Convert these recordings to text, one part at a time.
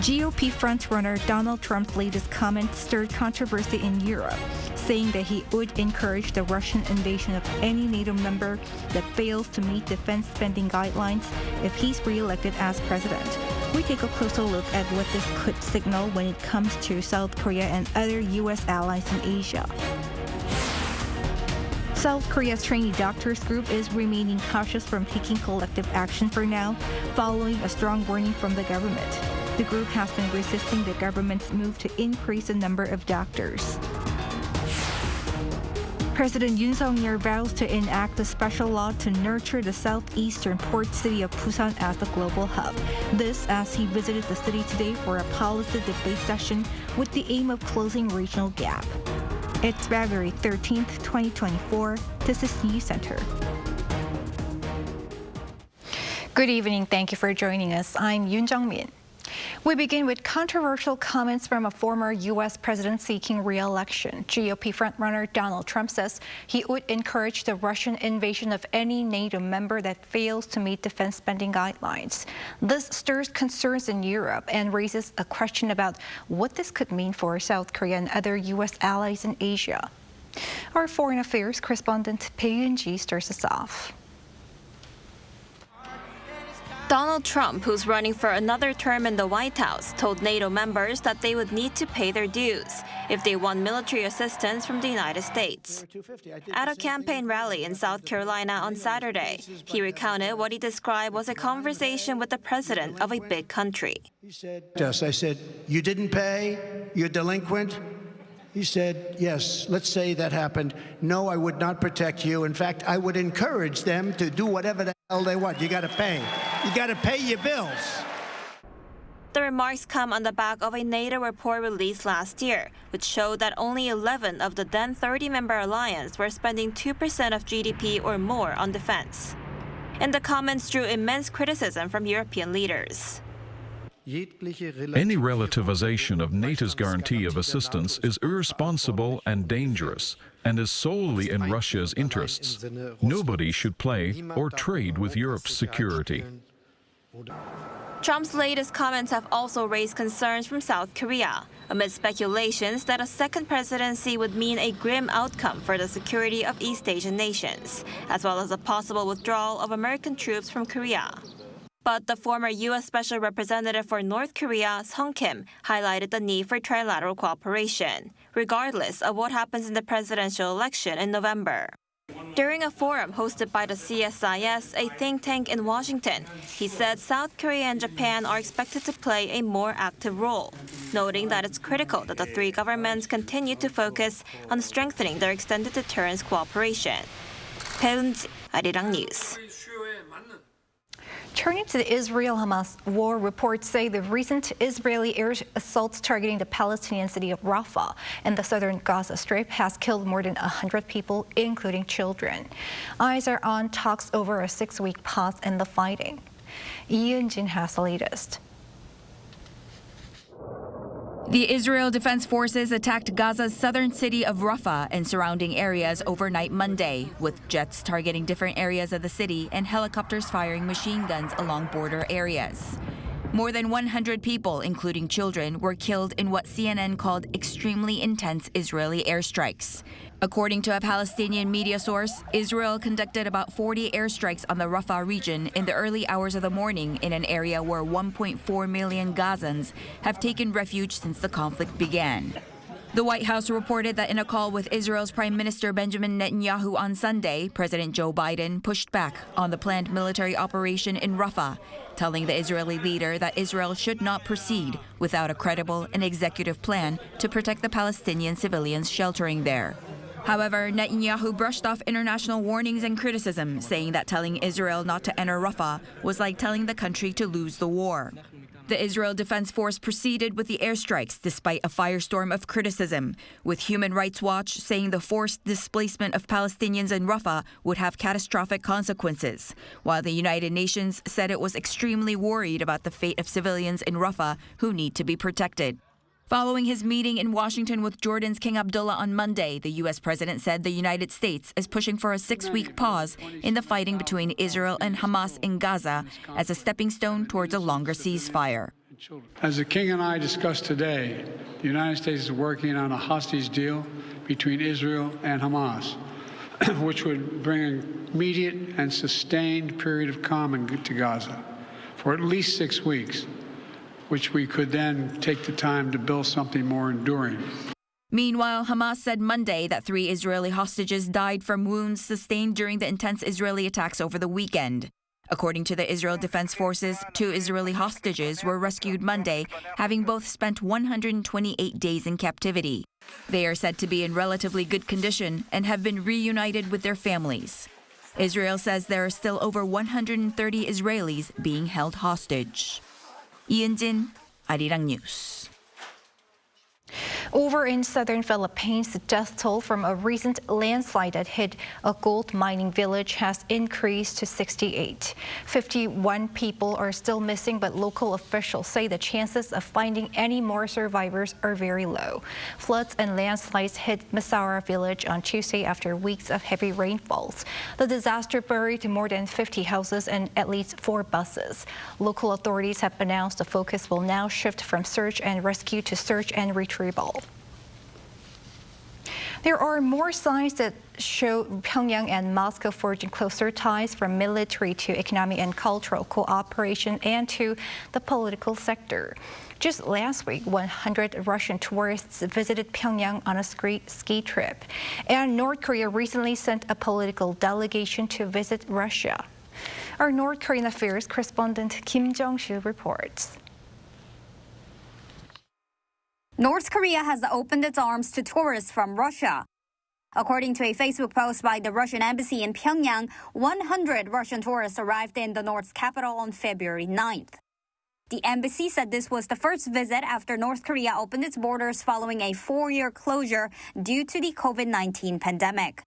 GOP frontrunner Donald Trump's latest comment stirred controversy in Europe, saying that he would encourage the Russian invasion of any NATO member that fails to meet defense spending guidelines if he's re-elected as president. We take a closer look at what this could signal when it comes to South Korea and other U.S. allies in Asia. South Korea's trainee doctors group is remaining cautious from taking collective action for now, following a strong warning from the government. The group has been resisting the government's move to increase the number of doctors. President Yoon vows to enact a special law to nurture the southeastern port city of Busan as a global hub. This as he visited the city today for a policy debate session with the aim of closing regional gap. It's February 13th, 2024. This is Newscenter. Good evening. Thank you for joining us. I'm Yoon Min. We begin with controversial comments from a former U.S. president seeking re-election. GOP frontrunner Donald Trump says he would encourage the Russian invasion of any NATO member that fails to meet defense spending guidelines. This stirs concerns in Europe and raises a question about what this could mean for South Korea and other U.S. allies in Asia. Our foreign affairs correspondent Bae Yoon-ji starts us off. Donald Trump, who's running for another term in the White House, told NATO members that they would need to pay their dues if they want military assistance from the United States. At a campaign rally in South Carolina on Saturday, he recounted what he described was a conversation with the president of a big country. I said, "You didn't pay? You're delinquent?" He said, "Yes, let's say that happened. No, I would not protect you. In fact, I would encourage them to do whatever the hell they want. You got to pay. You got to pay your bills." The remarks come on the back of a NATO report released last year, which showed that only 11 of the then 30-member alliance were spending 2% of GDP or more on defense. And the comments drew immense criticism from European leaders. Any relativization of NATO's guarantee of assistance is irresponsible and dangerous, and is solely in Russia's interests. Nobody should play or trade with Europe's security. Trump's latest comments have also raised concerns from South Korea, amid speculations that a second presidency would mean a grim outcome for the security of East Asian nations, as well as a possible withdrawal of American troops from Korea. But the former U.S. Special Representative for North Korea, Sung Kim, highlighted the need for trilateral cooperation, regardless of what happens in the presidential election in November. During a forum hosted by the CSIS, a think tank in Washington, he said South Korea and Japan are expected to play a more active role, noting that it's critical that the three governments continue to focus on strengthening their extended deterrence cooperation. Bae Yoon-ji, Arirang News. Turning to the Israel-Hamas war, reports say the recent Israeli air assaults targeting the Palestinian city of Rafah and the southern Gaza Strip has killed more than 100 people, including children. Eyes are on talks over a 6-week pause in the fighting. Lee Kang-in has the latest. The Israel Defense Forces attacked Gaza's southern city of Rafah and surrounding areas overnight Monday, with jets targeting different areas of the city and helicopters firing machine guns along border areas. More than 100 people, including children, were killed in what CNN called extremely intense Israeli airstrikes. According to a Palestinian media source, Israel conducted about 40 airstrikes on the Rafah region in the early hours of the morning in an area where 1.4 million Gazans have taken refuge since the conflict began. The White House reported that in a call with Israel's Prime Minister Benjamin Netanyahu on Sunday, President Joe Biden pushed back on the planned military operation in Rafah, telling the Israeli leader that Israel should not proceed without a credible and executive plan to protect the Palestinian civilians sheltering there. However, Netanyahu brushed off international warnings and criticism, saying that telling Israel not to enter Rafah was like telling the country to lose the war. The Israel Defense Force proceeded with the airstrikes despite a firestorm of criticism, with Human Rights Watch saying the forced displacement of Palestinians in Rafah would have catastrophic consequences, while the United Nations said it was extremely worried about the fate of civilians in Rafah who need to be protected. Following his meeting in Washington with Jordan's King Abdullah on Monday, the U.S. president said the United States is pushing for a 6-week pause in the fighting between Israel and Hamas in Gaza as a stepping stone towards a longer ceasefire. As the King and I discussed today, the United States is working on a hostage deal between Israel and Hamas, which would bring an immediate and sustained period of calm to Gaza for at least 6 weeks, which we could then take the time to build something more enduring. Meanwhile, Hamas said Monday that 3 Israeli hostages died from wounds sustained during the intense Israeli attacks over the weekend. According to the Israel Defense Forces, 2 Israeli hostages were rescued Monday, having both spent 128 days in captivity. They are said to be in relatively good condition and have been reunited with their families. Israel says there are still over 130 Israelis being held hostage. 이은진, Arirang News. Over in southern Philippines, the death toll from a recent landslide that hit a gold mining village has increased to 68. 51 people are still missing, but local officials say the chances of finding any more survivors are very low. Floods and landslides hit Masara village on Tuesday after weeks of heavy rainfalls. The disaster buried more than 50 houses and at least 4 buses. Local authorities have announced the focus will now shift from search and rescue to search and retrieval. There are more signs that show Pyongyang and Moscow forging closer ties from military to economic and cultural cooperation and to the political sector. Just last week, 100 Russian tourists visited Pyongyang on a ski trip. And North Korea recently sent a political delegation to visit Russia. Our North Korean affairs correspondent Kim Jong-sil reports. North Korea has opened its arms to tourists from Russia. According to a Facebook post by the Russian embassy in Pyongyang, 100 Russian tourists arrived in the North's capital on February 9th. The embassy said this was the first visit after North Korea opened its borders following a 4-year closure due to the COVID-19 pandemic.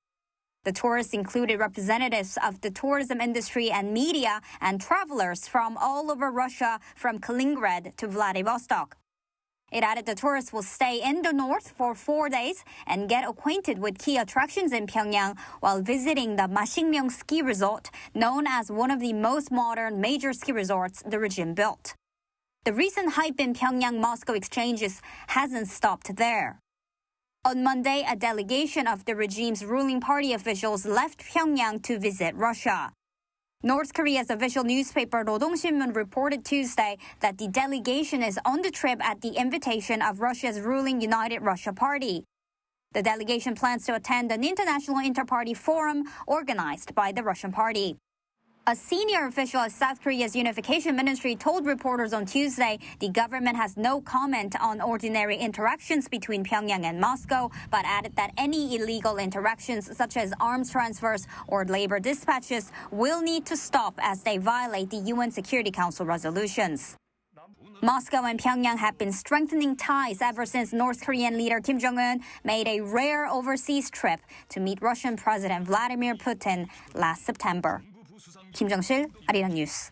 The tourists included representatives of the tourism industry and media and travelers from all over Russia, from Kaliningrad to Vladivostok. It added the tourists will stay in the north for 4 days and get acquainted with key attractions in Pyongyang while visiting the Masikmyeong ski resort, known as one of the most modern major ski resorts the regime built. The recent hype in Pyongyang-Moscow exchanges hasn't stopped there. On Monday, a delegation of the regime's ruling party officials left Pyongyang to visit Russia. North Korea's official newspaper Robotics reported Tuesday that the delegation is on the trip at the invitation of Russia's ruling United Russia Party. The delegation plans to attend an international inter-party forum organized by the Russian party. A senior official at South Korea's unification ministry told reporters on Tuesday the government has no comment on ordinary interactions between Pyongyang and Moscow, but added that any illegal interactions such as arms transfers or labor dispatches will need to stop as they violate the UN Security Council resolutions. Moscow and Pyongyang have been strengthening ties ever since North Korean leader Kim Jong-un made a rare overseas trip to meet Russian President Vladimir Putin last September. Kim Jong-sil, Arirang News.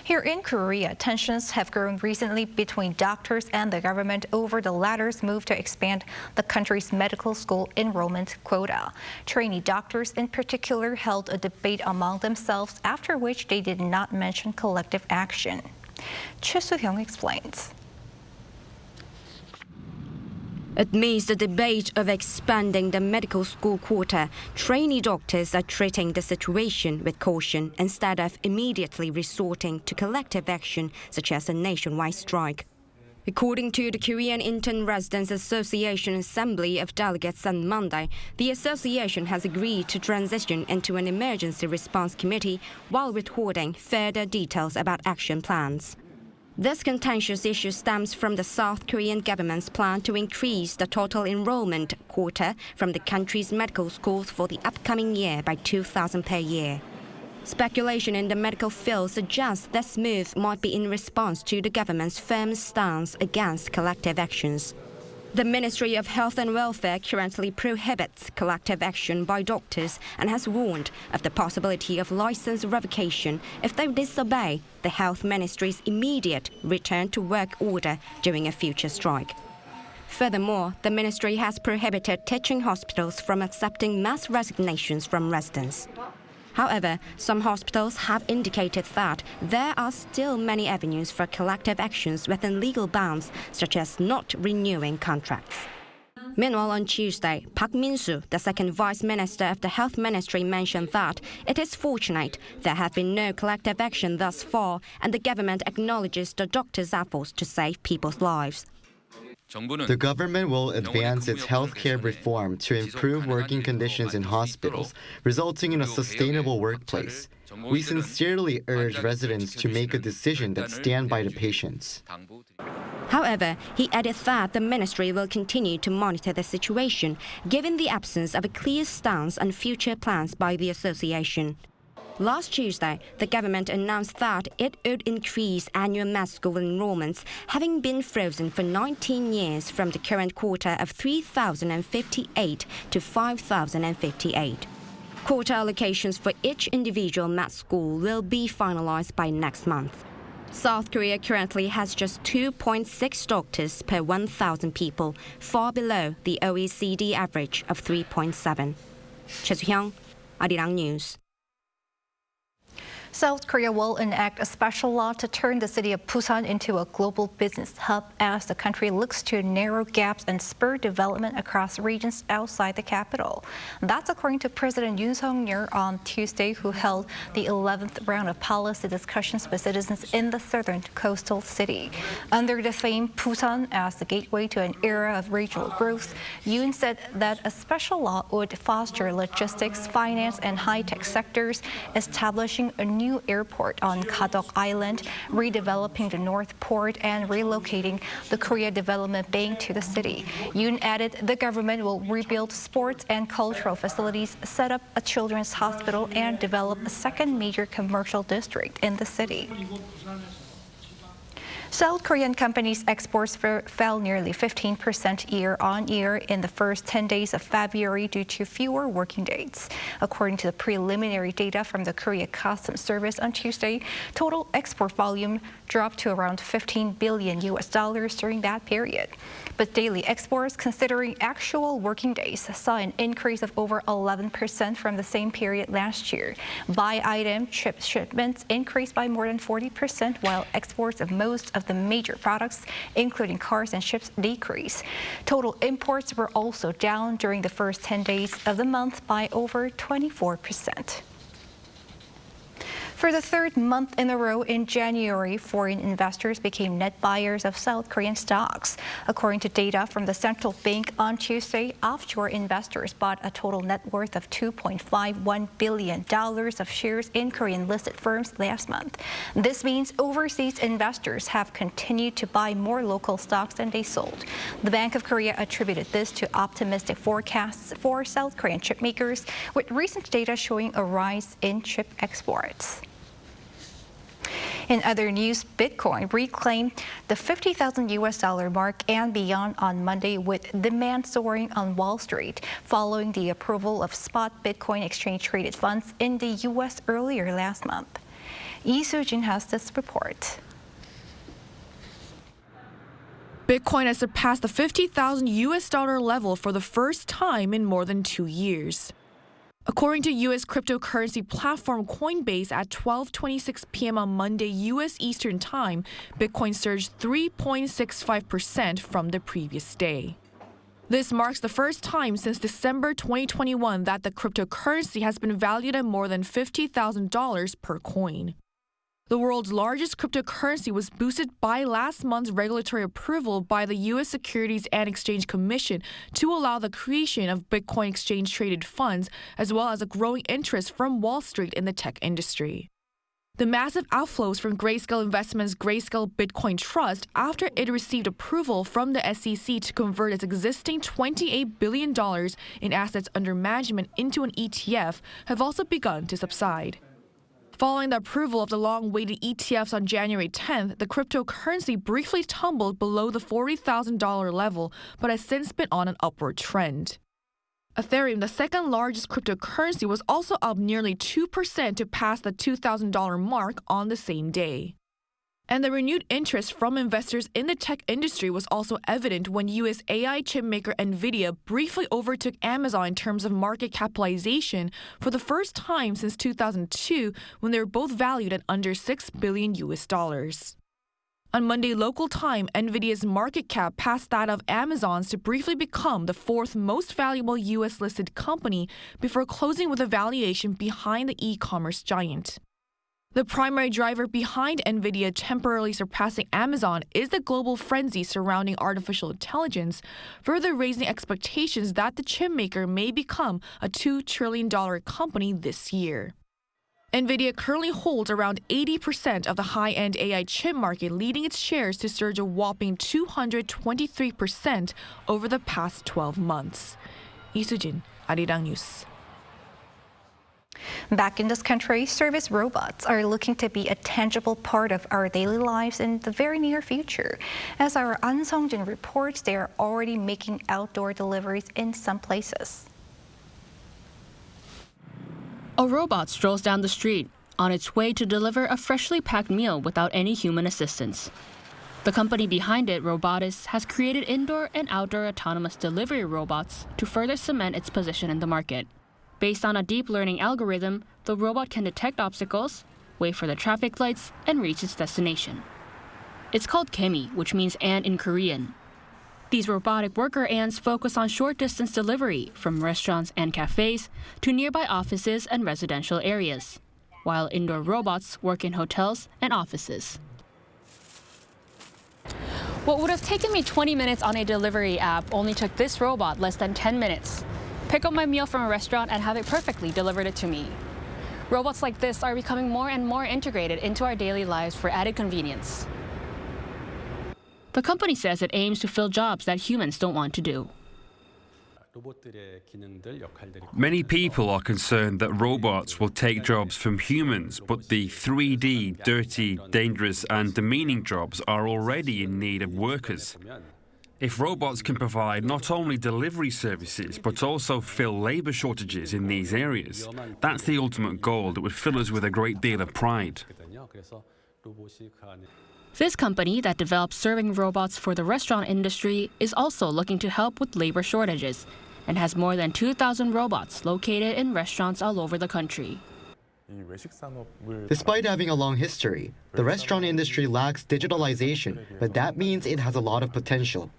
Here in Korea, tensions have grown recently between doctors and the government over the latter's move to expand the country's medical school enrollment quota. Trainee doctors in particular held a debate among themselves, after which they did not mention collective action. Choi Soo-hyung explains. Amidst the debate of expanding the medical school quota, trainee doctors are treating the situation with caution instead of immediately resorting to collective action such as a nationwide strike. According to the Korean Intern Residents Association Assembly of Delegates on Monday, the association has agreed to transition into an emergency response committee while withholding further details about action plans. This contentious issue stems from the South Korean government's plan to increase the total enrollment quota from the country's medical schools for the upcoming year by 2,000 per year. Speculation in the medical field suggests this move might be in response to the government's firm stance against collective actions. The Ministry of Health and Welfare currently prohibits collective action by doctors and has warned of the possibility of license revocation if they disobey the Health Ministry's immediate return to work order during a future strike. Furthermore, the ministry has prohibited teaching hospitals from accepting mass resignations from residents. However, some hospitals have indicated that there are still many avenues for collective actions within legal bounds, such as not renewing contracts. Meanwhile, on Tuesday, Park Min-soo, the second vice minister of the health ministry, mentioned that it is fortunate there have been no collective action thus far, and the government acknowledges the doctors' efforts to save people's lives. The government will advance its healthcare reform to improve working conditions in hospitals, resulting in a sustainable workplace. We sincerely urge residents to make a decision that stands by the patients. However, he added that the ministry will continue to monitor the situation, given the absence of a clear stance on future plans by the association. Last Tuesday, the government announced that it would increase annual mass school enrollments, having been frozen for 19 years from the current quota of 3,058 to 5,058. Quota allocations for each individual mass school will be finalized by next month. South Korea currently has just 2.6 doctors per 1,000 people, far below the OECD average of 3.7. Choi Soo-hyung, Arirang News. South Korea will enact a special law to turn the city of Busan into a global business hub as the country looks to narrow gaps and spur development across regions outside the capital. That's according to President Yoon Suk-yeol on Tuesday, who held the 11th round of policy discussions with citizens in the southern coastal city. Under the theme Busan as the gateway to an era of regional growth, Yoon said that a special law would foster logistics, finance, and high-tech sectors, establishing a new airport on Kadok Island, redeveloping the North Port, and relocating the Korea Development Bank to the city. Yoon added the government will rebuild sports and cultural facilities, set up a children's hospital, and develop a second major commercial district in the city. South Korean companies' exports fell nearly 15% year-on-year in the first 10 days of February due to fewer working days. According to the preliminary data from the Korea Customs Service on Tuesday, total export volume dropped to around $15 billion during that period. But daily exports, considering actual working days, saw an increase of over 11% from the same period last year. By item, chip shipments increased by more than 40%, while exports of most of the major products, including cars and ships, decreased. Total imports were also down during the first 10 days of the month by over 24%. For the third month in a row in January, foreign investors became net buyers of South Korean stocks. According to data from the central bank on Tuesday, offshore investors bought a total net worth of $2.51 billion of shares in Korean-listed firms last month. This means overseas investors have continued to buy more local stocks than they sold. The Bank of Korea attributed this to optimistic forecasts for South Korean chip makers, with recent data showing a rise in chip exports. In other news, Bitcoin reclaimed the $50,000 mark and beyond on Monday, with demand soaring on Wall Street following the approval of spot Bitcoin exchange-traded funds in the U.S. earlier last month. Lee Soo-jin has this report. Bitcoin has surpassed the $50,000 level for the first time in more than 2 years. According to U.S. cryptocurrency platform Coinbase, at 12:26 p.m. on Monday U.S. Eastern Time, Bitcoin surged 3.65% from the previous day. This marks the first time since December 2021 that the cryptocurrency has been valued at more than $50,000 per coin. The world's largest cryptocurrency was boosted by last month's regulatory approval by the U.S. Securities and Exchange Commission to allow the creation of Bitcoin exchange-traded funds, as well as a growing interest from Wall Street in the tech industry. The massive outflows from Grayscale Investments' Grayscale Bitcoin Trust after it received approval from the SEC to convert its existing $28 billion in assets under management into an ETF have also begun to subside. Following the approval of the long-awaited ETFs on January 10th, the cryptocurrency briefly tumbled below the $40,000 level, but has since been on an upward trend. Ethereum, the second largest cryptocurrency, was also up nearly 2% to pass the $2,000 mark on the same day. And the renewed interest from investors in the tech industry was also evident when U.S. AI chip maker NVIDIA briefly overtook Amazon in terms of market capitalization for the first time since 2002, when they were both valued at under $6 billion. On Monday local time, NVIDIA's market cap passed that of Amazon's to briefly become the fourth most valuable U.S.-listed company before closing with a valuation behind the e-commerce giant. The primary driver behind NVIDIA temporarily surpassing Amazon is the global frenzy surrounding artificial intelligence, further raising expectations that the chipmaker may become a $2 trillion company this year. NVIDIA currently holds around 80% of the high-end AI chip market, leading its shares to surge a whopping 223% over the past 12 months. Lee Soo-jin, Arirang News. Back in this country, service robots are looking to be a tangible part of our daily lives in the very near future. As our An Sung-jin reports, they are already making outdoor deliveries in some places. A robot strolls down the street, on its way to deliver a freshly packed meal without any human assistance. The company behind it, Robotics, has created indoor and outdoor autonomous delivery robots to further cement its position in the market. Based on a deep learning algorithm, the robot can detect obstacles, wait for the traffic lights, and reach its destination. It's called Kemi, which means ant in Korean. These robotic worker ants focus on short-distance delivery from restaurants and cafes to nearby offices and residential areas, while indoor robots work in hotels and offices. What would have taken me 20 minutes on a delivery app only took this robot less than 10 minutes. Pick up my meal from a restaurant and have it perfectly delivered it to me. Robots like this are becoming more and more integrated into our daily lives for added convenience. The company says it aims to fill jobs that humans don't want to do. Many people are concerned that robots will take jobs from humans, but the 3D, dirty, dangerous, and demeaning jobs are already in need of workers. If robots can provide not only delivery services, but also fill labor shortages in these areas, that's the ultimate goal that would fill us with a great deal of pride. This company that develops serving robots for the restaurant industry is also looking to help with labor shortages and has more than 2,000 robots located in restaurants all over the country. Despite having a long history, the restaurant industry lacks digitalization, but that means it has a lot of potential.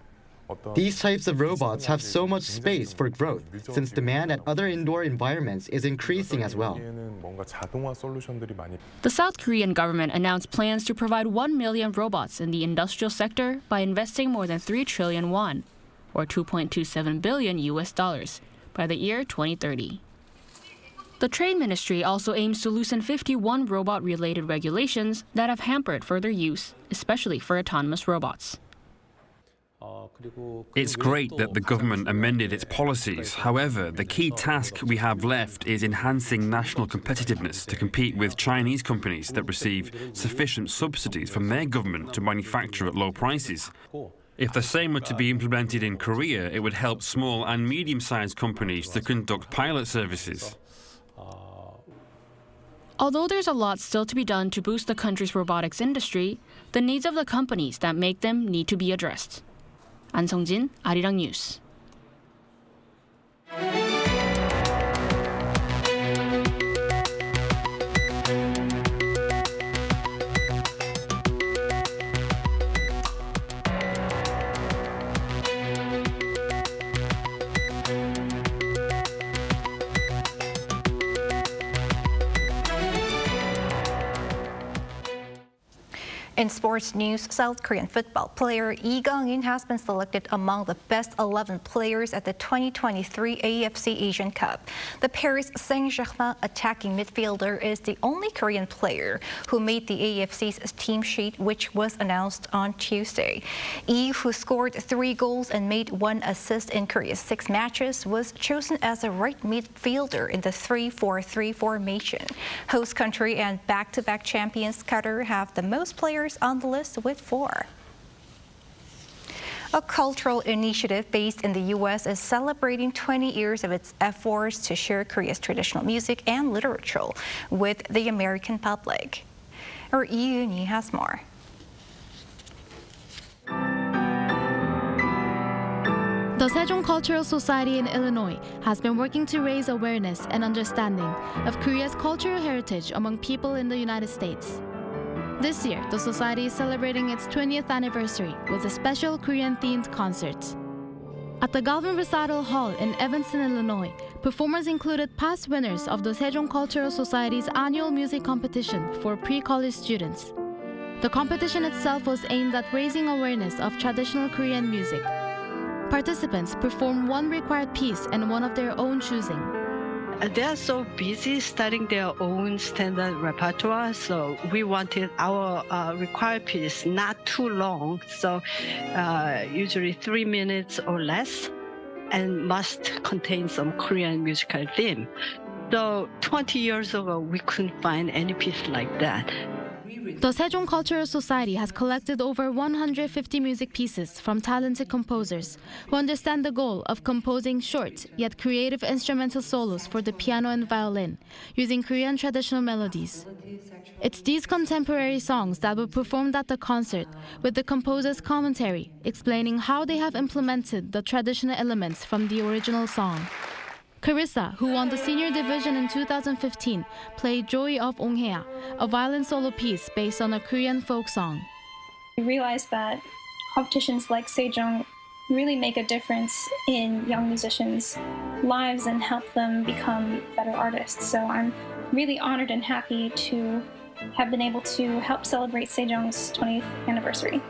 These types of robots have so much space for growth, since demand at other indoor environments is increasing as well. The South Korean government announced plans to provide 1 million robots in the industrial sector by investing more than 3 trillion won, or $2.27 billion by the year 2030. The Trade Ministry also aims to loosen 51 robot-related regulations that have hampered further use, especially for autonomous robots. It's great that the government amended its policies. However, the key task we have left is enhancing national competitiveness to compete with Chinese companies that receive sufficient subsidies from their government to manufacture at low prices. If the same were to be implemented in Korea, it would help small and medium-sized companies to conduct pilot services. Although there's a lot still to be done to boost the country's robotics industry, the needs of the companies that make them need to be addressed. An Sung-jin, Arirang News. In sports news, South Korean football player Lee Kang-in has been selected among the best 11 players at the 2023 AFC Asian Cup. The Paris Saint-Germain attacking midfielder is the only Korean player who made the AFC's team sheet, which was announced on Tuesday. Lee, who scored 3 goals and made 1 assist in Korea's 6 matches, was chosen as a right midfielder in the 3-4-3 formation. Host country and back-to-back champions Qatar have the most players on the list with 4. A cultural initiative based in the U.S. is celebrating 20 years of its efforts to share Korea's traditional music and literature with the American public. Our Yoon has more. The Sejong Cultural Society in Illinois has been working to raise awareness and understanding of Korea's cultural heritage among people in the United States. This year, the society is celebrating its 20th anniversary with a special Korean-themed concert. At the Galvin Recital Hall in Evanston, Illinois, performers included past winners of the Sejong Cultural Society's annual music competition for pre-college students. The competition itself was aimed at raising awareness of traditional Korean music. Participants performed one required piece and one of their own choosing. They are so busy studying their own standard repertoire, so we wanted our required piece not too long, so usually 3 minutes or less, and must contain some Korean musical theme. So 20 years ago, we couldn't find any piece like that. The Sejong Cultural Society has collected over 150 music pieces from talented composers who understand the goal of composing short yet creative instrumental solos for the piano and violin using Korean traditional melodies. It's these contemporary songs that were performed at the concert, with the composer's commentary explaining how they have implemented the traditional elements from the original song. Carissa, who won the senior division in 2015, played Joy of Onghea, a violin solo piece based on a Korean folk song. We realized that competitions like Sejong really make a difference in young musicians' lives and help them become better artists. So I'm really honored and happy to have been able to help celebrate Sejong's 20th anniversary.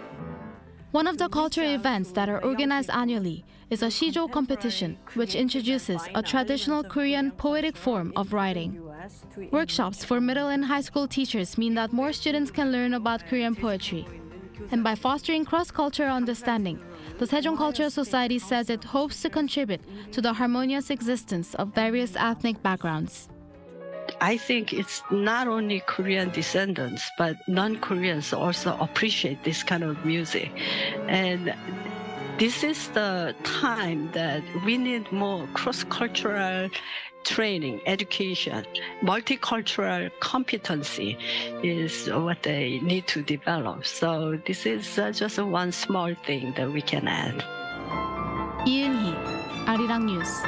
One of the cultural events that are organized annually is a Shijo competition, which introduces a traditional Korean poetic form of writing. Workshops for middle and high school teachers mean that more students can learn about Korean poetry. And by fostering cross-cultural understanding, the Sejong Cultural Society says it hopes to contribute to the harmonious existence of various ethnic backgrounds. I think it's not only Korean descendants, but non-Koreans also appreciate this kind of music. And this is the time that we need more cross-cultural training, education. Multicultural competency is what they need to develop. So this is just one small thing that we can add. 이은희, Arirang News.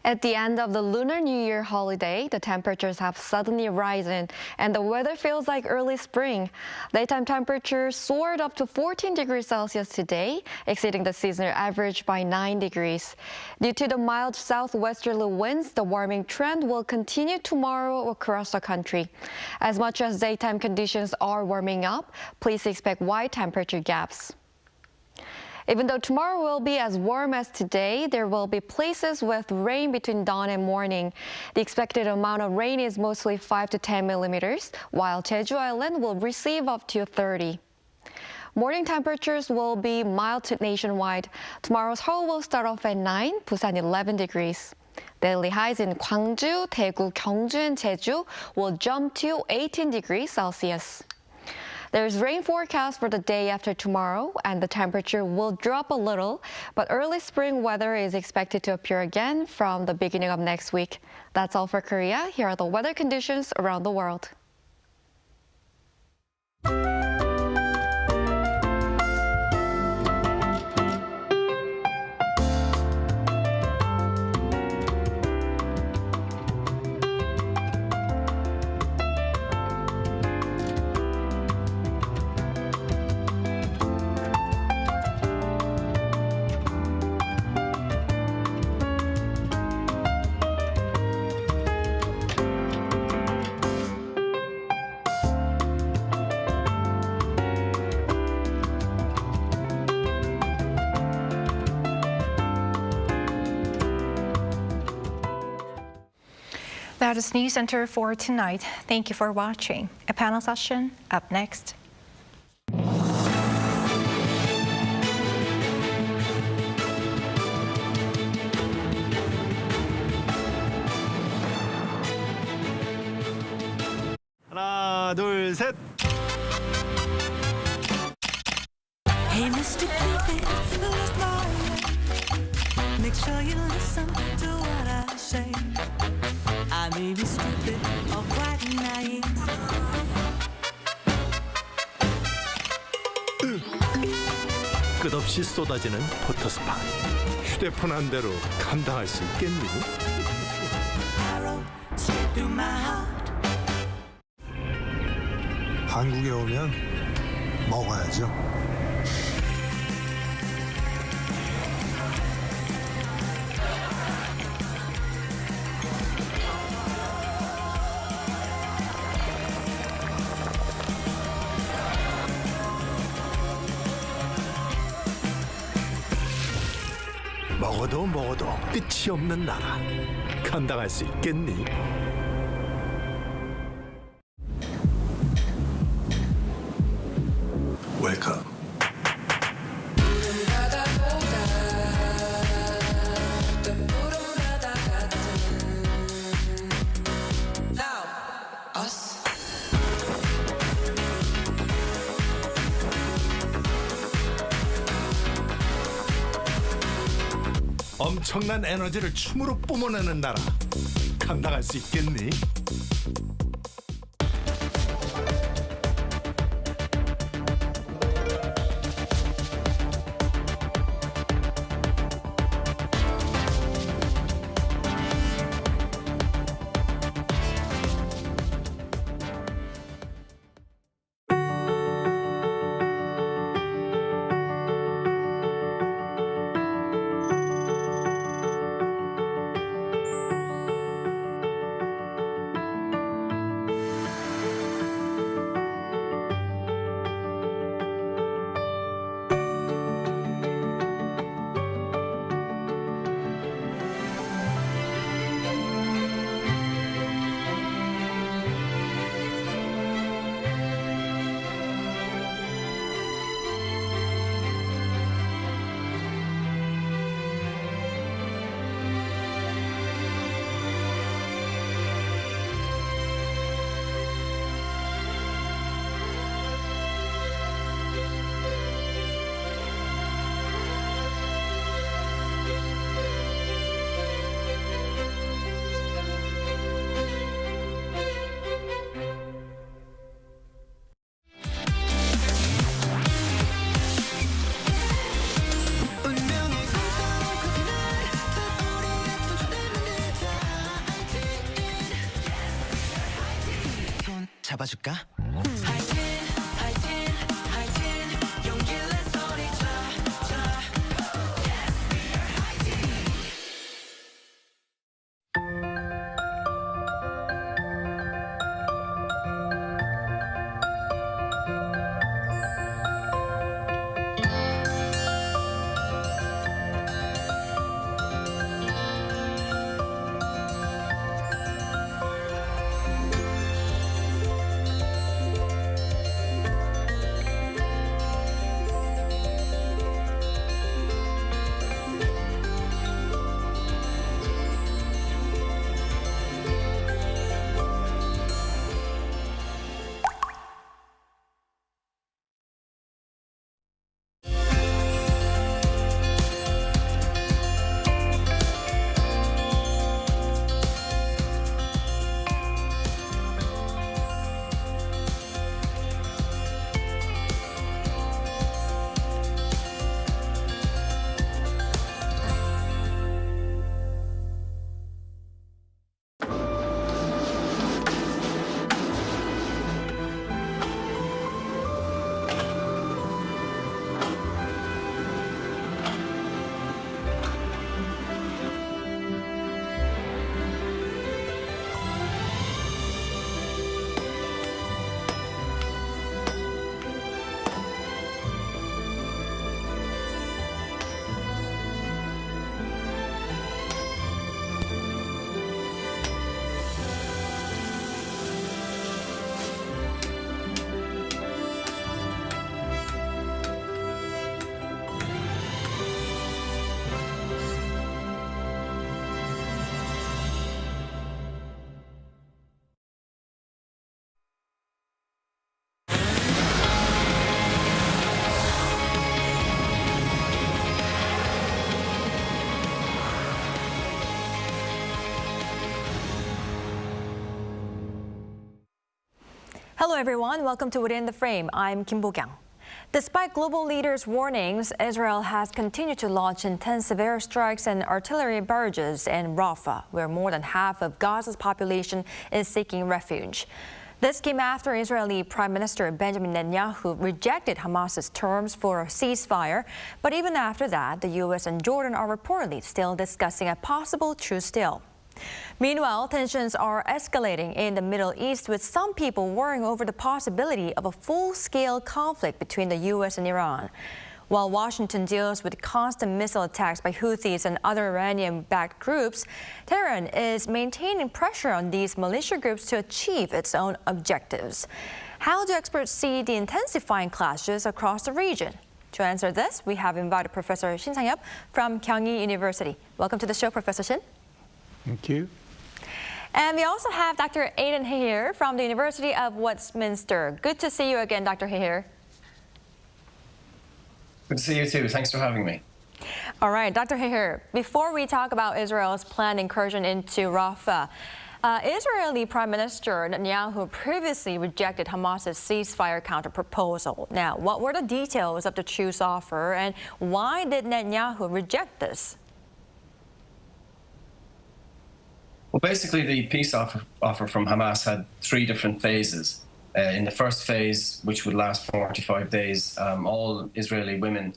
At the end of the Lunar New Year holiday, the temperatures have suddenly risen and the weather feels like early spring. Daytime temperatures soared up to 14 degrees Celsius today, exceeding the seasonal average by 9 degrees. Due to the mild southwesterly winds, the warming trend will continue tomorrow across the country. As much as daytime conditions are warming up, please expect wide temperature gaps. Even though tomorrow will be as warm as today, there will be places with rain between dawn and morning. The expected amount of rain is mostly 5 to 10 millimeters, while Jeju Island will receive up to 30. Morning temperatures will be mild nationwide. Tomorrow's Seoul will start off at 9, Busan 11 degrees. Daily highs in Gwangju, Daegu, Gyeongju, and Jeju will jump to 18 degrees Celsius. There's rain forecast for the day after tomorrow, and the temperature will drop a little, but early spring weather is expected to appear again from the beginning of next week. That's all for Korea. Here are the weather conditions around the world. That is Newscenter for tonight. Thank you for watching. A panel session up next. 하나, 둘, 셋. Hey, Mr. Cupid, make sure you listen to what I say. I may be stupid or quite naive. 끝없이 쏟아지는 포토스팟. 휴대폰 한 대로 감당할 수 있겠니? Straight through my heart. 한국에 오면 먹어야죠. 먹어도 끝이 없는 나라. 감당할 수 있겠니? 웰컴. 엄청난 에너지를 춤으로 뿜어내는 나라. 감당할 수 있겠니? 잡아줄까? everyone. Welcome to Within the Frame. I'm Kim Bo-kyung. Despite global leaders' warnings, Israel has continued to launch intensive airstrikes and artillery barrages in Rafah, where more than half of Gaza's population is seeking refuge. This came after Israeli Prime Minister Benjamin Netanyahu rejected Hamas's terms for a ceasefire. But even after that, the U.S. and Jordan are reportedly still discussing a possible truce deal. Meanwhile, tensions are escalating in the Middle East, with some people worrying over the possibility of a full-scale conflict between the U.S. and Iran. While Washington deals with constant missile attacks by Houthis and other Iranian-backed groups, Tehran is maintaining pressure on these militia groups to achieve its own objectives. How do experts see the intensifying clashes across the region? To answer this, we have invited Professor Shin Sang-yup from Kyung-hee University. Welcome to the show, Professor Shin. Thank you. And we also have Dr. Aidan Hehir from the University of Westminster. Good to see you again, Dr. Hehir. Good to see you too. Thanks for having me. All right, Dr. Hehir, before we talk about Israel's planned incursion into Rafah, Israeli Prime Minister Netanyahu previously rejected Hamas's ceasefire counter-proposal. Now, what were the details of the truce offer, and why did Netanyahu reject this? Well, basically, the peace offer from Hamas had three different phases. In the first phase, which would last 45 days, all Israeli women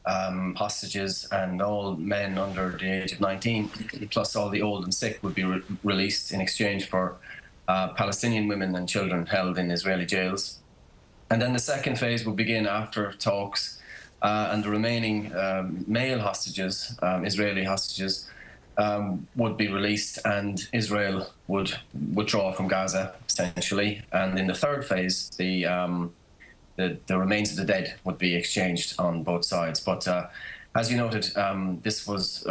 hostages and all men under the age of 19, plus all the old and sick, would be released in exchange for Palestinian women and children held in Israeli jails. And then the second phase would begin after talks, and the remaining male hostages, Israeli hostages, would be released, and Israel would withdraw from Gaza, essentially. And in the third phase, the remains of the dead would be exchanged on both sides. But as you noted, this was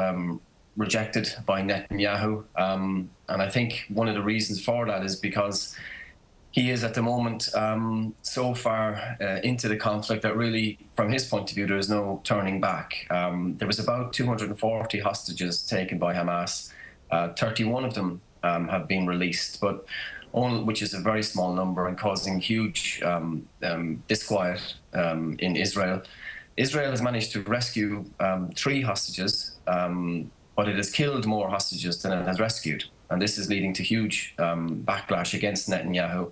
rejected by Netanyahu. And I think one of the reasons for that is because he is at the moment so far into the conflict that really, from his point of view, there is no turning back. There was about 240 hostages taken by Hamas. 31 of them have been released, but which is a very small number and causing huge disquiet in Israel. Israel has managed to rescue 3 hostages, but it has killed more hostages than it has rescued. And this is leading to huge backlash against Netanyahu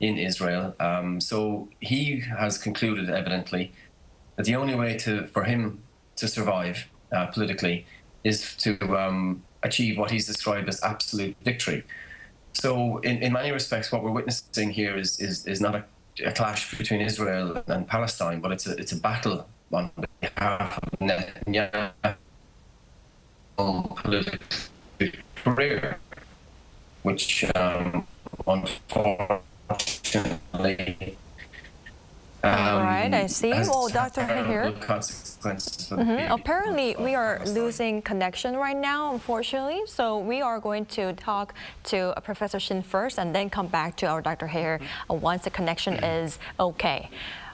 in Israel. So he has concluded, evidently, that the only way for him to survive politically is to achieve what he's described as absolute victory. So in many respects, what we're witnessing here is not a clash between Israel and Palestine, but it's a battle on behalf of Netanyahu's political career, which unfortunately. All right, I see. Well, Dr. Hehir. Apparently, we are losing connection right now, unfortunately. So we are going to talk to Professor Shin first and then come back to our Dr. Hehir once the connection is okay.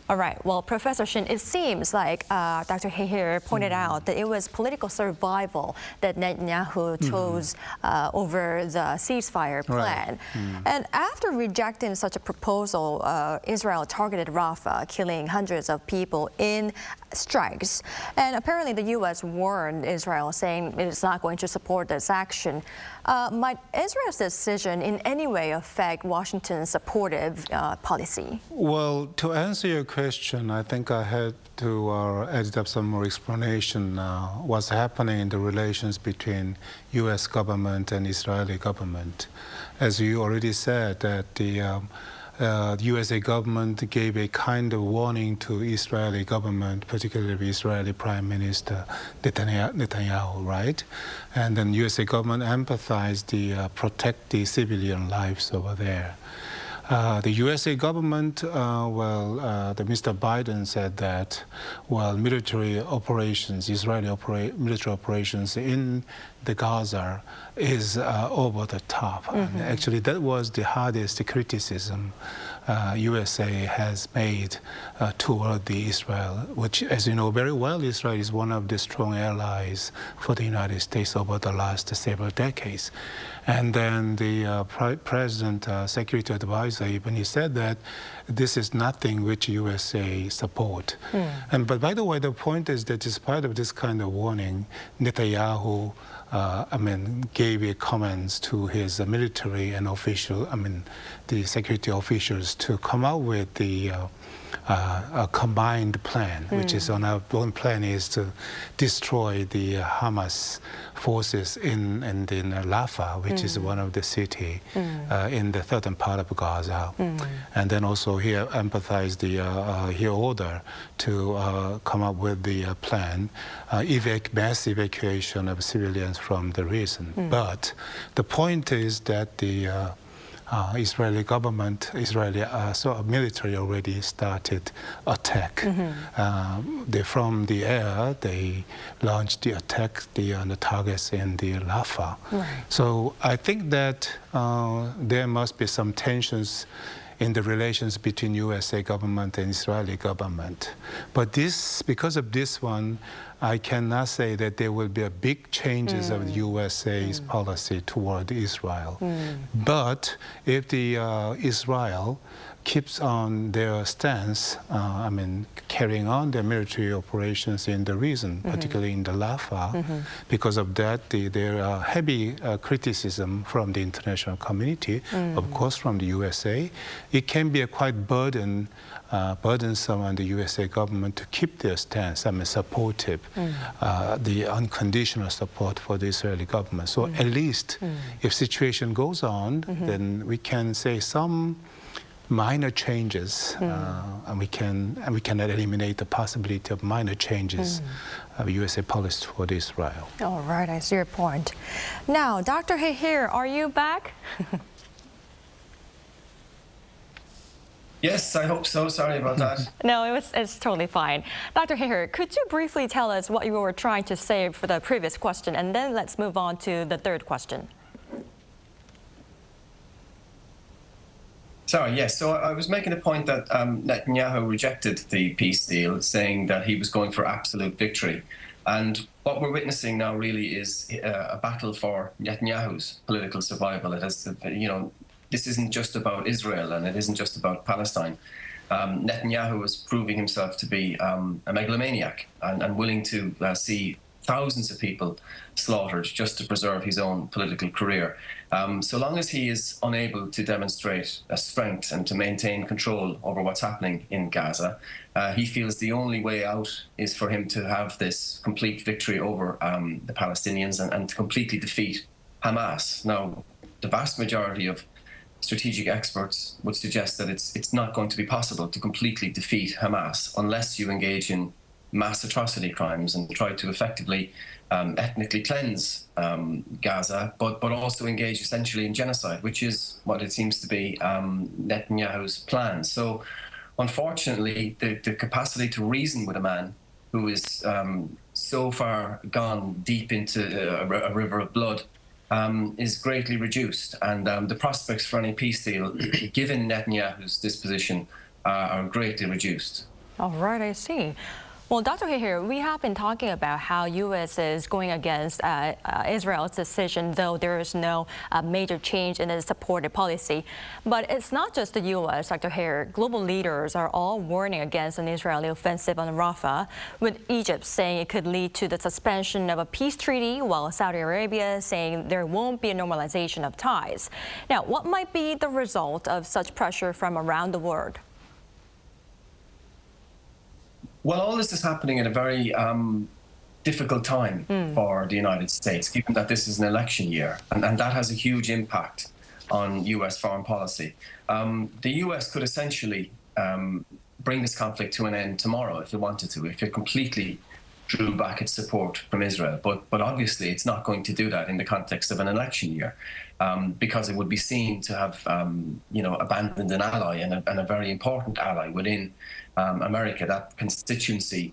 All right. Well, Professor Shin, it seems like Dr. Hehir pointed out that it was political survival that Netanyahu chose over the ceasefire plan. Right. And after rejecting such a proposal, Israel targeted Rafah, killing hundreds of people in strikes. And apparently the U.S. warned Israel, saying it is not going to support this action. Might Israel's decision in any way affect Washington's supportive policy? Well, to answer your question, I think I had to add up some more explanation what's happening in the relations between U.S. government and Israeli government. As you already said, that the USA government gave a kind of warning to Israeli government, particularly Israeli Prime Minister Netanyahu, right? And then USA government emphasized the protect the civilian lives over there. The USA government, the Mr. Biden said that, military operations, Israeli military operations in the Gaza is over the top. And actually, that was the hardest criticism USA has made toward the Israel, which, as you know very well, Israel is one of the strong allies for the United States over the last several decades. And then the President, Security Advisor, even he said that this is nothing which USA support. But by the way, the point is that despite of this kind of warning, Netanyahu gave comments to his military and the security officials to come out with a combined plan, which is one plan is to destroy the Hamas forces in Rafah, which is one of the city in the southern part of Gaza. And then also he emphasized he ordered to come up with the plan, mass evacuation of civilians from the region. But the point is that the Israeli government, military already started attack. From the air, they launched the attack on the targets in the Rafah. So I think that there must be some tensions in the relations between USA government and Israeli government. But because of this one, I cannot say that there will be a big changes of the USA's policy toward Israel. But if the Israel keeps on their stance, carrying on their military operations in the region, particularly in the Rafah, because of that, there are heavy criticism from the international community, of course from the USA. It can be a quite burdensome on the USA government to keep their stance, supportive, the unconditional support for the Israeli government. So at least if situation goes on, then we can say some minor changes, and we cannot eliminate the possibility of minor changes of USA policy toward Israel. All right, I see your point. Now, Dr. Hehir, are you back? Yes, I hope so. Sorry about that. No, it's totally fine. Dr. Hehir, could you briefly tell us what you were trying to say for the previous question, and then let's move on to the third question. Sorry, yes. So I was making the point that Netanyahu rejected the peace deal, saying that he was going for absolute victory. And what we're witnessing now really is a battle for Netanyahu's political survival. It has, this isn't just about Israel, and it isn't just about Palestine. Netanyahu is proving himself to be a megalomaniac and willing to see thousands of people slaughtered just to preserve his own political career. So long as he is unable to demonstrate a strength and to maintain control over what's happening in Gaza, he feels the only way out is for him to have this complete victory over the Palestinians and to completely defeat Hamas. Now, the vast majority of strategic experts would suggest that it's not going to be possible to completely defeat Hamas unless you engage in mass atrocity crimes and try to effectively ethnically cleanse Gaza, but also engage essentially in genocide, which is what it seems to be Netanyahu's plan. So unfortunately, the capacity to reason with a man who is so far gone deep into a river of blood is greatly reduced. And the prospects for any peace deal, given Netanyahu's disposition, are greatly reduced. All right, I see. Well, Dr. Hehir, we have been talking about how U.S. is going against Israel's decision, though there is no major change in its supported policy. But it's not just the U.S., Dr. Hehir. Global leaders are all warning against an Israeli offensive on Rafah, with Egypt saying it could lead to the suspension of a peace treaty, while Saudi Arabia saying there won't be a normalization of ties. Now, what might be the result of such pressure from around the world? Well, all this is happening at a very difficult time for the United States, given that this is an election year, and that has a huge impact on U.S. foreign policy. The U.S. could essentially bring this conflict to an end tomorrow if it wanted to, if it completely drew back its support from Israel. But obviously, it's not going to do that in the context of an election year, because it would be seen to have, abandoned an ally and a very important ally within America. That constituency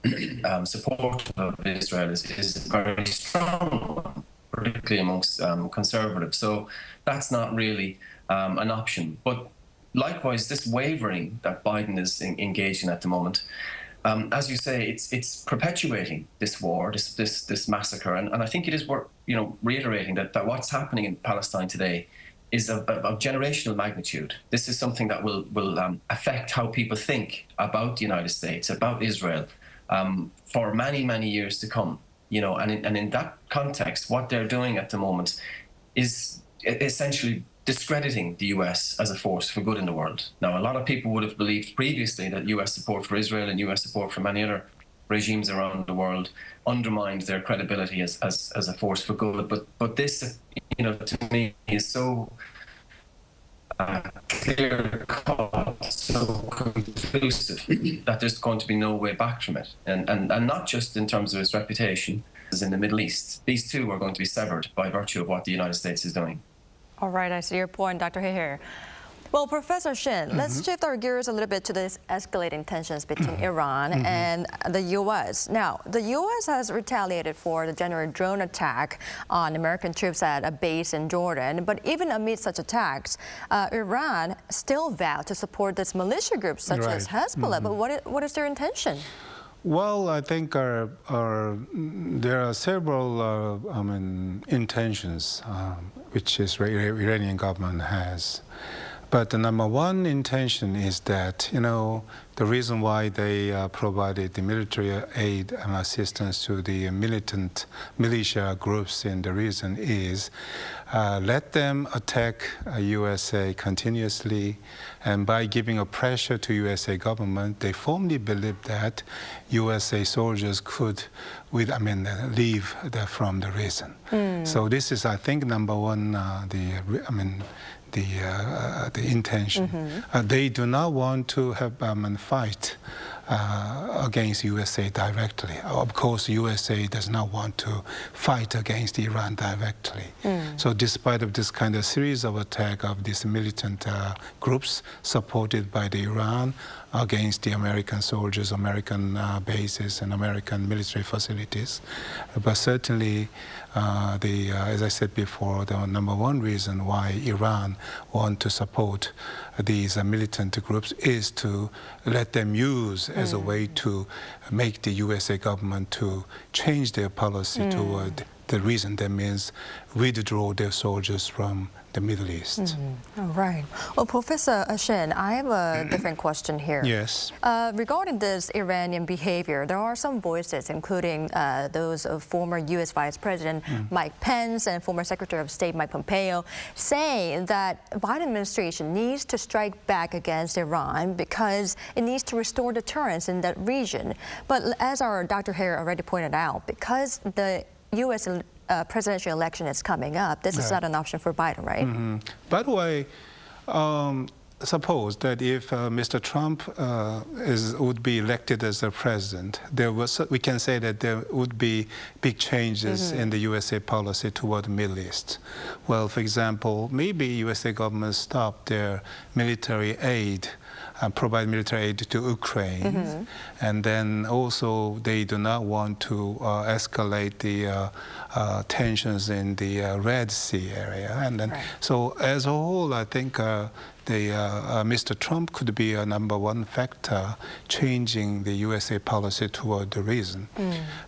support of Israel is a very strong one, particularly amongst conservatives. So that's not really an option. But likewise, this wavering that Biden is engaged in at the moment, as you say, it's perpetuating this war, this massacre, and I think it is worth reiterating that what's happening in Palestine today is of generational magnitude. This is something that will affect how people think about the United States, about Israel, for many years to come. And in that context, what they're doing at the moment is essentially discrediting the US as a force for good in the world. Now, a lot of people would have believed previously that US support for Israel and US support for many other regimes around the world undermined their credibility as a force for good. But this, to me, is so clear cut, so conclusive that there's going to be no way back from it. And not just in terms of its reputation, as in the Middle East. These two are going to be severed by virtue of what the United States is doing. All right, I see your point, Dr. Heher. Well, Professor Shin, let's shift our gears a little bit to this escalating tensions between Iran and the U.S. Now, the U.S. has retaliated for the January drone attack on American troops at a base in Jordan. But even amid such attacks, Iran still vowed to support these militia groups such as Hezbollah. But what is their intention? Well, I think there are several intentions which the Iranian government has. But the number one intention is that, the reason why they provided the military aid and assistance to the militia groups in the region is let them attack USA continuously, and by giving a pressure to USA government, they firmly believe that USA soldiers could leave from the region. So this is, I think, number one, the intention. They do not want to have fight against USA directly. Of course, USA does not want to fight against Iran directly. So despite of this kind of series of attack of these militant groups supported by the Iran against the American soldiers, American bases, and American military facilities. But certainly, as I said before, the number one reason why Iran want to support these militant groups is to let them use as a way to make the USA government to change their policy toward the reason that means withdraw their soldiers from the Middle East. All right. Well, Professor Shin, I have a different question here. Yes. Regarding this Iranian behavior, there are some voices, including those of former U.S. Vice President Mike Pence and former Secretary of State Mike Pompeo, saying that the Biden administration needs to strike back against Iran because it needs to restore deterrence in that region. But as our Dr. Heher already pointed out, because the U.S. presidential election is coming up, this is not an option for Biden, right? By the way, suppose that if Mr. Trump would be elected as the president, we can say that there would be big changes in the USA policy toward the Middle East. Well, for example, maybe USA government stop their military aid, provide military aid to Ukraine, and then also they do not want to escalate the tensions in the Red Sea area, and then so as a whole, I think Mr. Trump could be a number one factor changing the USA policy toward the region.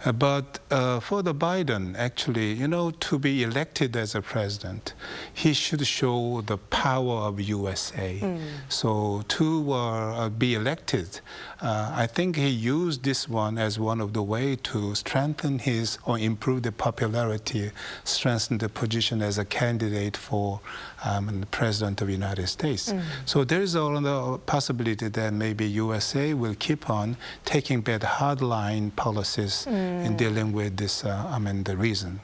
But for the Biden, actually, to be elected as a president, he should show the power of USA. So to be elected, I think he used this one as one of the way to strengthen or improve the popularity, strengthen the position as a candidate for the president of the United States. So there is a possibility that maybe USA will keep on taking back hardline policies in dealing with this, the region.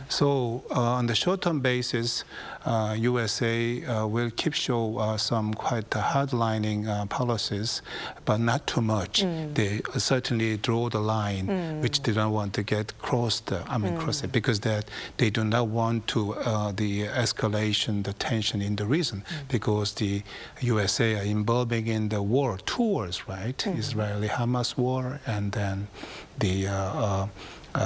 So on the short-term basis, USA will show some quite hardlining policies, but not too much. They certainly draw the line, which they don't want to get crossed it, because they do not want to the escalation, the tension in the region, because the USA are involving in the war, two wars, right? Israeli-Hamas war, and then the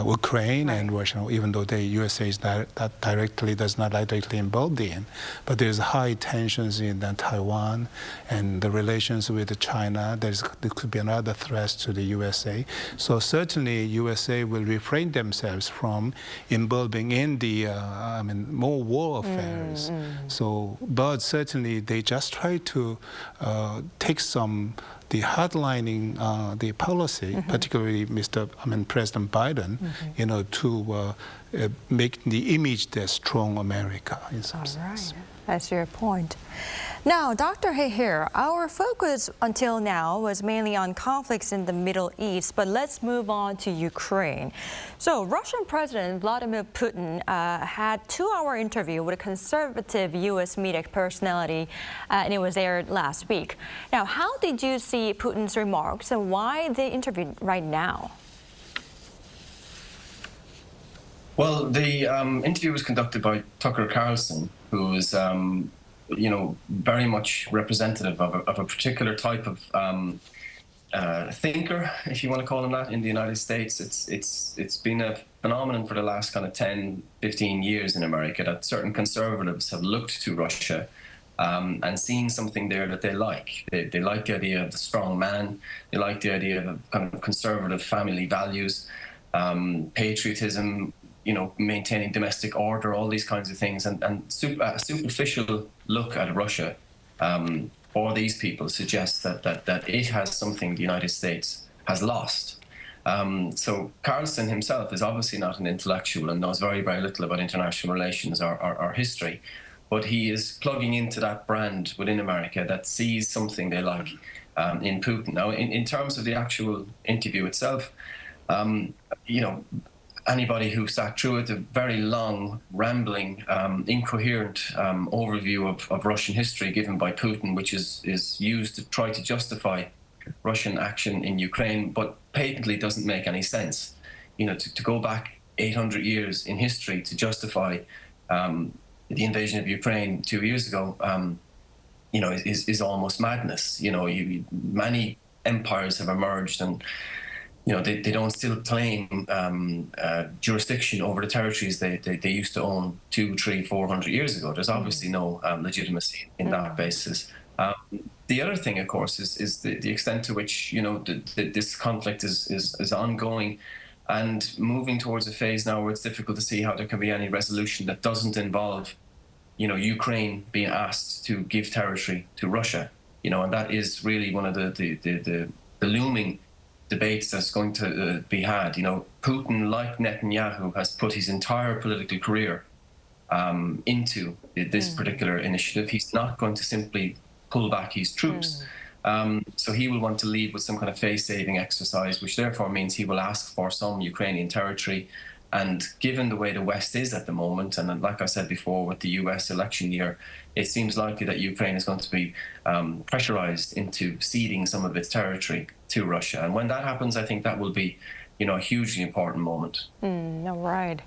Ukraine and Russia, even though the USA is that directly does not directly involved in, but there's high tensions in Taiwan and the relations with China. There could be another threat to the USA. So certainly USA will refrain themselves from involving in the more war affairs. So, but certainly they just try to take the hardlining the policy, particularly President Biden, to make the image that strong America in some sense. Right. That's your point. Now, Dr. Heher, our focus until now was mainly on conflicts in the Middle East, but let's move on to Ukraine. So, Russian President Vladimir Putin had a 2-hour interview with a conservative U.S. media personality, and it was aired last week. Now, how did you see Putin's remarks, and why the interview right now? Well, the interview was conducted by Tucker Carlson, who is, very much representative of a particular type of thinker, if you want to call him that, in the United States. It's been a phenomenon for the last kind of 10, 15 years in America that certain conservatives have looked to Russia and seen something there that they like. They like the idea of the strong man. They like the idea of kind of conservative family values, patriotism, maintaining domestic order, all these kinds of things, and a superficial look at Russia for these people suggests that it has something the United States has lost. So Carlson himself is obviously not an intellectual and knows very, very little about international relations or history, but he is plugging into that brand within America that sees something they like in Putin. Now, in terms of the actual interview itself, anybody who sat through it, a very long, rambling, incoherent overview of Russian history given by Putin, which is used to try to justify Russian action in Ukraine, but patently doesn't make any sense. To go back 800 years in history to justify the invasion of Ukraine 2 years ago, is almost madness. Many empires have emerged and they don't still claim jurisdiction over the territories they used to own 200, 300, 400 years ago. There's obviously no legitimacy in that basis. The other thing, of course, is the extent to which this conflict is ongoing and moving towards a phase now where it's difficult to see how there can be any resolution that doesn't involve Ukraine being asked to give territory to Russia. And that is really one of the looming debates that's going to be had. Putin, like Netanyahu, has put his entire political career into this particular initiative. He's not going to simply pull back his troops. So he will want to lead with some kind of face-saving exercise, which therefore means he will ask for some Ukrainian territory. And given the way the West is at the moment, and like I said before, with the US election year, it seems likely that Ukraine is going to be pressurized into ceding some of its territory to Russia. And when that happens, I think that will be, a hugely important moment. All right.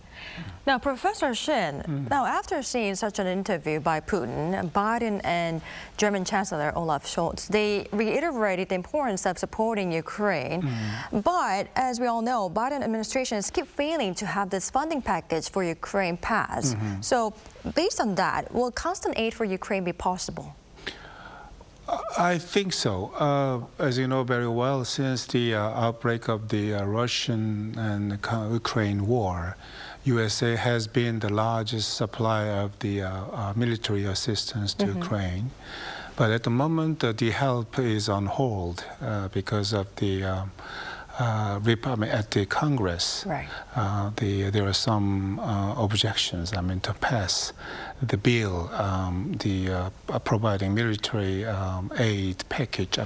Now, Professor Shin, now after seeing such an interview by Putin, Biden and German Chancellor Olaf Scholz, they reiterated the importance of supporting Ukraine. But as we all know, Biden administrations keep failing to have this funding package for Ukraine pass. So based on that, will constant aid for Ukraine be possible? I think so. As you know very well, since the outbreak of the Russian and Ukraine war, USA has been the largest supplier of the military assistance to Ukraine. But at the moment, the help is on hold because of the at the Congress. Right. There are some objections, to pass the bill, providing military aid package,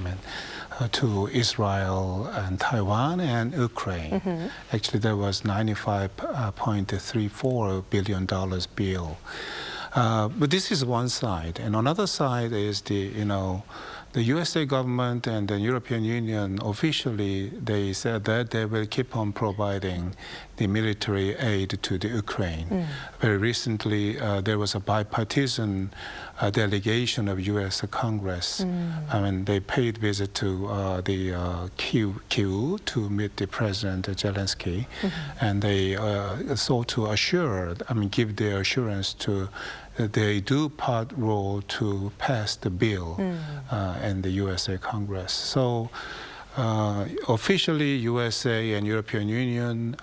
to Israel and Taiwan and Ukraine. Actually, there was $95.34 billion bill. But this is one side, and another side is the the USA government and the European Union officially, they said that they will keep on providing the military aid to the Ukraine. Very recently, there was a bipartisan delegation of U.S. Congress. I mean, they paid visit to the Kyiv to meet the President Zelensky, and they sought to give their assurance to they do part role to pass the bill in the USA Congress. So officially, USA and European Union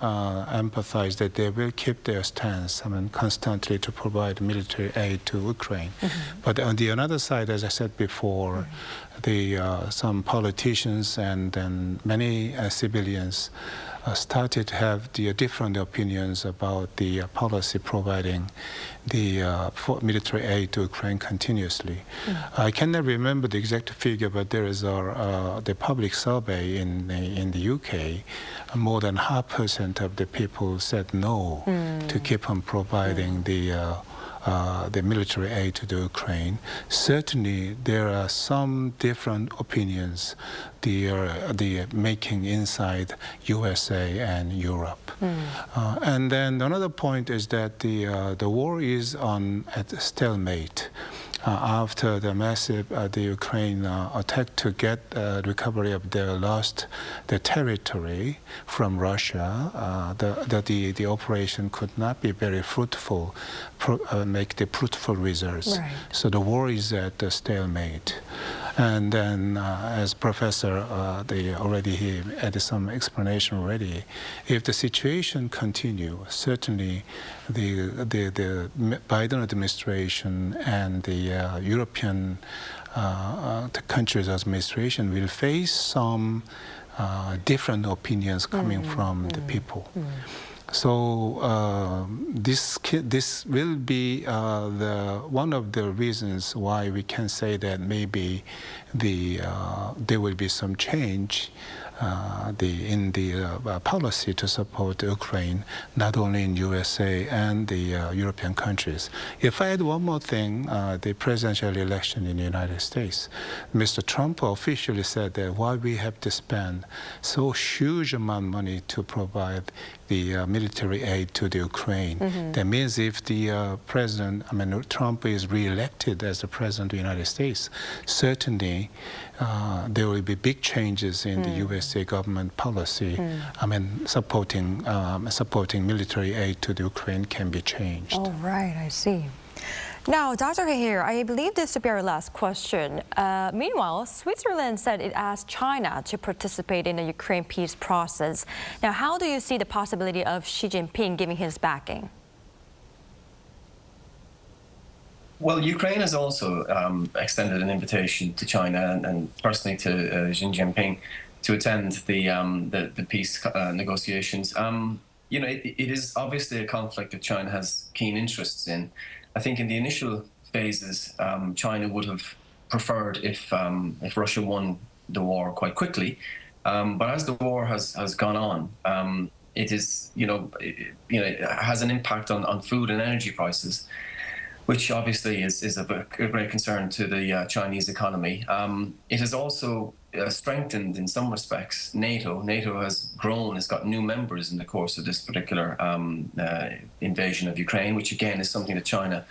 emphasize that they will keep their stance, constantly to provide military aid to Ukraine. But on the other side, as I said before, some politicians and then many civilians started to have the different opinions about the policy providing the military aid to Ukraine continuously. I cannot remember the exact figure, but there is the public survey in the UK. More than 0.5% of the people said no to keep on providing the military aid to the Ukraine. Certainly, there are some different opinions the making inside USA and Europe. And then another point is that the war is at stalemate. After the massive the Ukraine attack to get recovery of the territory from Russia, the operation could not be very fruitful, make the fruitful results. Right. So the war is at a stalemate. And then, as Professor, he added some explanation already. If the situation continues, certainly the Biden administration and the European countries' administration will face some different opinions coming from the people. So this will be one of the reasons why we can say that maybe there will be some change in the policy to support Ukraine, not only in USA and the European countries. If I add one more thing, the presidential election in the United States, Mr. Trump officially said that why we have to spend so huge amount of money to provide the military aid to the Ukraine. That means if the Trump is re-elected as the president of the United States, certainly there will be big changes in the USA government policy. Supporting military aid to the Ukraine can be changed. Oh, right, I see. Now, Dr. Here, I believe this to be our last question. Meanwhile, Switzerland said it asked China to participate in the Ukraine peace process. Now, how do you see the possibility of Xi Jinping giving his backing? Well, Ukraine has also extended an invitation to China and personally to Xi Jinping to attend the peace negotiations. It is obviously a conflict that China has keen interests in. I think in the initial phases, China would have preferred if Russia won the war quite quickly. But as the war has gone on, it is it has an impact on food and energy prices, which obviously is of a great concern to the Chinese economy. It has also strengthened, in some respects, NATO. NATO has grown, has got new members in the course of this particular invasion of Ukraine, which again is something that China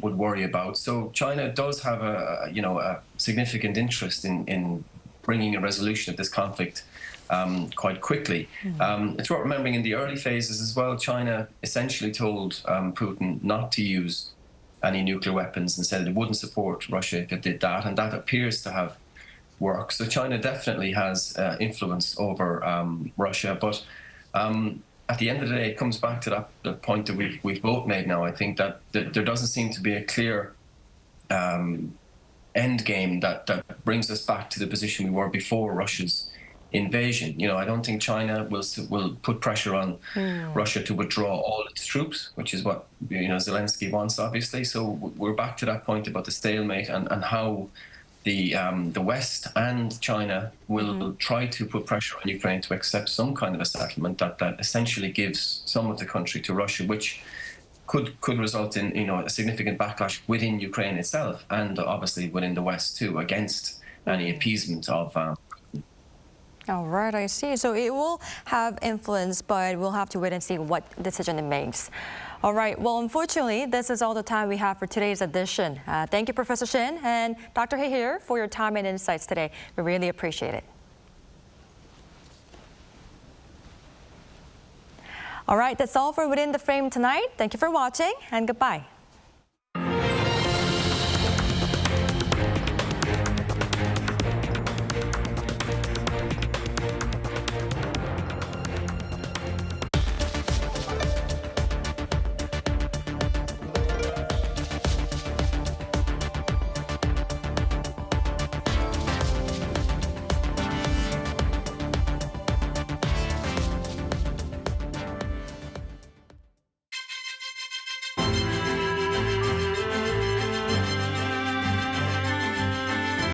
would worry about. So China does have a significant interest in bringing a resolution of this conflict quite quickly. It's worth remembering in the early phases as well, China essentially told Putin not to use any nuclear weapons and said it wouldn't support Russia if it did that, and that appears to have worked. So China definitely has influence over Russia, but at the end of the day, it comes back to that point that we've both made now. I think that there doesn't seem to be a clear end game that brings us back to the position we were before Russia's invasion. I don't think China will put pressure on Russia to withdraw all its troops, which is what Zelensky wants, obviously. So we're back to that point about the stalemate and how the West and China will try to put pressure on Ukraine to accept some kind of a settlement that essentially gives some of the country to Russia, which could result in a significant backlash within Ukraine itself and obviously within the West too against any appeasement of. All right, I see. So it will have influence, but we'll have to wait and see what decision it makes. All right, well, unfortunately, this is all the time we have for today's edition. Thank you, Professor Shin and Dr. Hee here for your time and insights today. We really appreciate it. All right, that's all for Within the Frame tonight. Thank you for watching and goodbye.